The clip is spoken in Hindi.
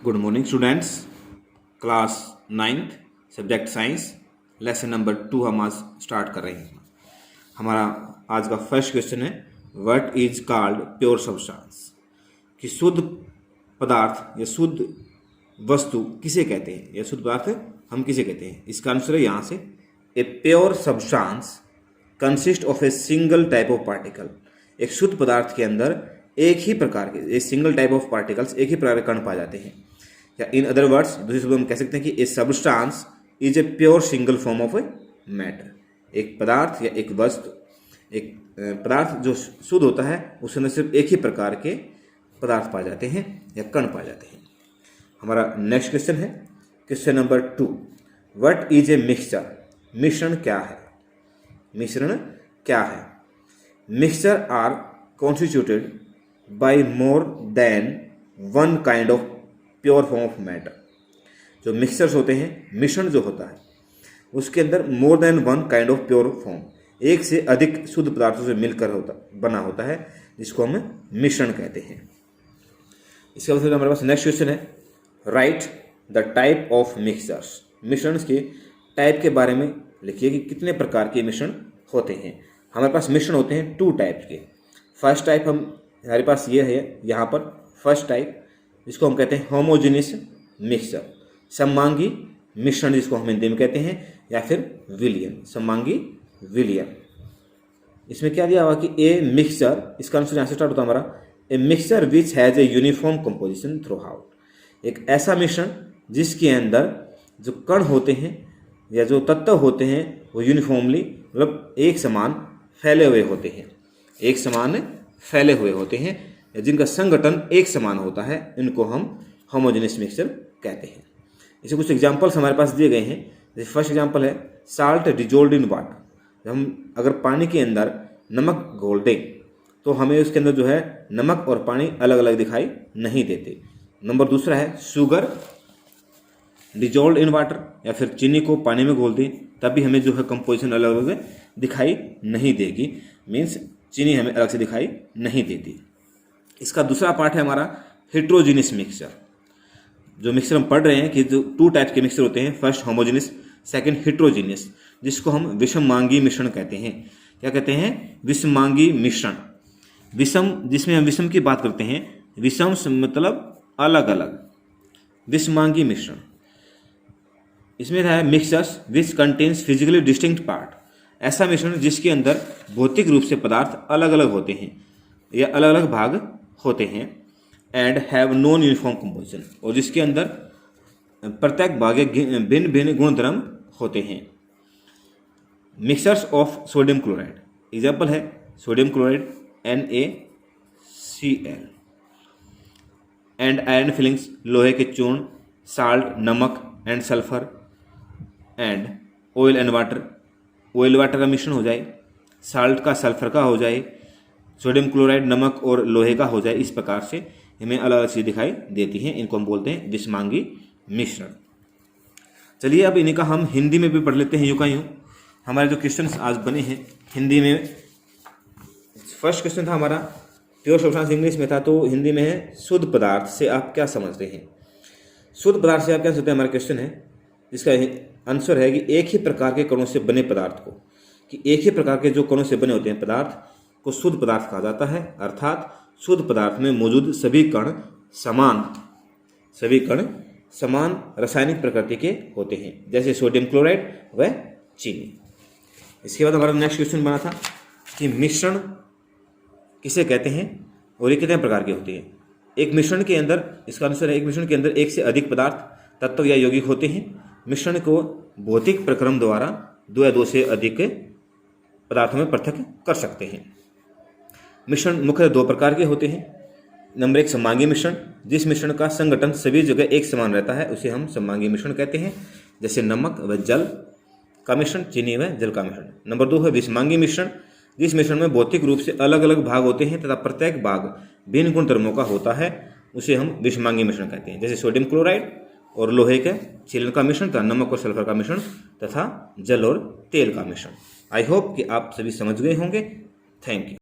Good morning students. Class 9th subject science lesson number 2 हम आज स्टार्ट कर रहे हैं। हमारा आज का फर्स्ट क्वेश्चन है what is called pure substance, कि शुद्ध पदार्थ या शुद्ध वस्तु किसे कहते हैं या शुद्ध पदार्थ हम किसे कहते हैं। इसका आंसर है यहाँ से a pure substance consist of a single type of particle. एक शुद्ध पदार्थ के अंदर एक ही प्रकार के सिंगल टाइप ऑफ पार्टिकल्स, एक ही प्रकार के कण पाए जाते हैं। या इन अदर वर्ड्स दूसरे शब्दों में कह सकते हैं कि a substance is a pure single form of a matter. एक पदार्थ या एक वस्तु, एक पदार्थ जो शुद्ध होता है उसके अंदर सिर्फ एक ही प्रकार के पदार्थ पाए जाते हैं या कण पाए जाते हैं। हमारा नेक्स्ट क्वेश्चन है question number 2, what is a mixture. मिश्रण क्या है? मिश्रण क्या है? Mixture are constituted by more than one kind of pure form of matter. जो मिक्सचर्स होते हैं, मिश्रण जो होता है उसके अंदर more than one kind of pure form, एक से अधिक शुद्ध पदार्थों से मिलकर बना होता है, जिसको हम मिश्रण कहते हैं। इसके बाद हमारे पास नेक्स्ट क्वेश्चन है right the type of mixtures. मिश्रण के टाइप के बारे में लिखिए कि कितने प्रकार के मिश्रण होते हैं। हमारे पास मिश्रण होते हैं 2 टाइप के। फर्स्ट टाइप हमारे पास ये है यहाँ पर फर्स्ट टाइप, जिसको हम कहते हैं होमोजेनियस मिक्सचर, सममांगी मिश्रण जिसको हम हिंदी में कहते हैं, या फिर विलयन, सममांगी विलयन। इसमें क्या दिया हुआ कि ए मिक्सचर, इसका आंसर यहाँ से स्टार्ट होता है हमारा, a mixture which has a uniform composition through out. एक ऐसा मिश्रण जिसके अंदर जो कण होते हैं या जो तत्व होते हैं वो यूनिफॉर्मली मतलब एक समान फैले हुए होते हैं, एक समान फैले हुए होते हैं, जिनका संगठन एक समान होता है, इनको हम होमोजेनियस मिक्सचर कहते हैं। इसे कुछ एग्जांपल्स हमारे पास दिए गए हैं। जैसे फर्स्ट एग्जांपल है साल्ट डिजोल्व्ड इन वाटर। हम अगर पानी के अंदर नमक घोल दें तो हमें उसके अंदर जो है नमक और पानी अलग अलग दिखाई नहीं देते। नंबर दूसरा है शुगर डिजोल्व्ड इन वाटर, या फिर चीनी को पानी में घोल दें तब भी हमें जो है कंपोजिशन अलग अलग दिखाई नहीं देगी, मीन्स चीनी हमें अलग से दिखाई नहीं देती। इसका दूसरा पार्ट है हमारा हेट्रोजीनियस मिक्सचर। जो मिक्सचर हम पढ़ रहे हैं कि जो 2 टाइप के मिक्सचर होते हैं, फर्स्ट होमोजेनियस, सेकंड हेट्रोजीनियस, जिसको हम विषममांगी मिश्रण कहते हैं। क्या कहते हैं? विषममांगी मिश्रण। विषम, जिसमें हम विषम की बात करते हैं, विषम मतलब अलग अलग, विषममांगी मिश्रण। इसमें है mixtures which contains physically distinct part. ऐसा मिश्रण जिसके अंदर भौतिक रूप से पदार्थ अलग अलग होते हैं या अलग अलग भाग होते हैं, and have non uniform composition, और जिसके अंदर प्रत्येक भाग भिन्न भिन्न गुणधर्म होते हैं। Mixtures of sodium chloride, example है sodium chloride NaCl, and iron filings, लोहे के चूर्ण, साल्ट नमक and sulphur, and oil and water, oil water का मिश्रण हो जाए, साल्ट का सल्फर का हो जाए, सोडियम क्लोराइड नमक और लोहे का हो जाए। इस प्रकार से हमें अलग अलग चीज़ दिखाई देती हैं, इनको हम बोलते हैं विषमांगी मिश्रण। चलिए अब इन्हीं का हम हिंदी में भी पढ़ लेते हैं यूँ का यूँ। हमारे जो क्वेश्चन आज बने हैं हिंदी में, फर्स्ट क्वेश्चन था हमारा प्योर सब्सटेंस, इंग्लिश में था, तो हिंदी में है शुद्ध पदार्थ से आप क्या समझते हैं। शुद्ध पदार्थ से आप क्या समझते हैं, हमारा क्वेश्चन है, जिसका आंसर है कि एक ही प्रकार के कणों से बने पदार्थ को, कि एक ही प्रकार के जो कणों से बने होते हैं पदार्थ को शुद्ध पदार्थ कहा जाता है। अर्थात शुद्ध पदार्थ में मौजूद सभी कण समान रासायनिक प्रकृति के होते हैं, जैसे सोडियम क्लोराइड व चीनी। इसके बाद हमारा नेक्स्ट क्वेश्चन बना था कि मिश्रण किसे कहते हैं और ये कितने प्रकार के होते हैं। एक मिश्रण के अंदर, इसका आंसर है एक मिश्रण के अंदर एक से अधिक पदार्थ, तत्व या यौगिक होते हैं। मिश्रण को भौतिक प्रक्रम द्वारा 2 या 2 से अधिक पदार्थों में पृथक कर सकते हैं। मिश्रण मुख्य 2 प्रकार के होते हैं। नंबर 1 सममांगी मिश्रण, जिस मिश्रण का संगठन सभी जगह एक समान रहता है उसे हम सममांगी मिश्रण कहते हैं, जैसे नमक व जल का मिश्रण, चीनी व जल का मिश्रण। नंबर 2 है विषमांगी मिश्रण, जिस मिश्रण में भौतिक रूप से अलग अलग भाग होते हैं तथा प्रत्येक भाग भिन्न गुणधर्मों का होता है, उसे हम विषमांगी मिश्रण कहते हैं, जैसे सोडियम क्लोराइड और लोहे के छिलन का मिश्रण तथा नमक और सल्फर का मिश्रण तथा जल और तेल का मिश्रण। आई होप कि आप सभी समझ गए होंगे। Thank you.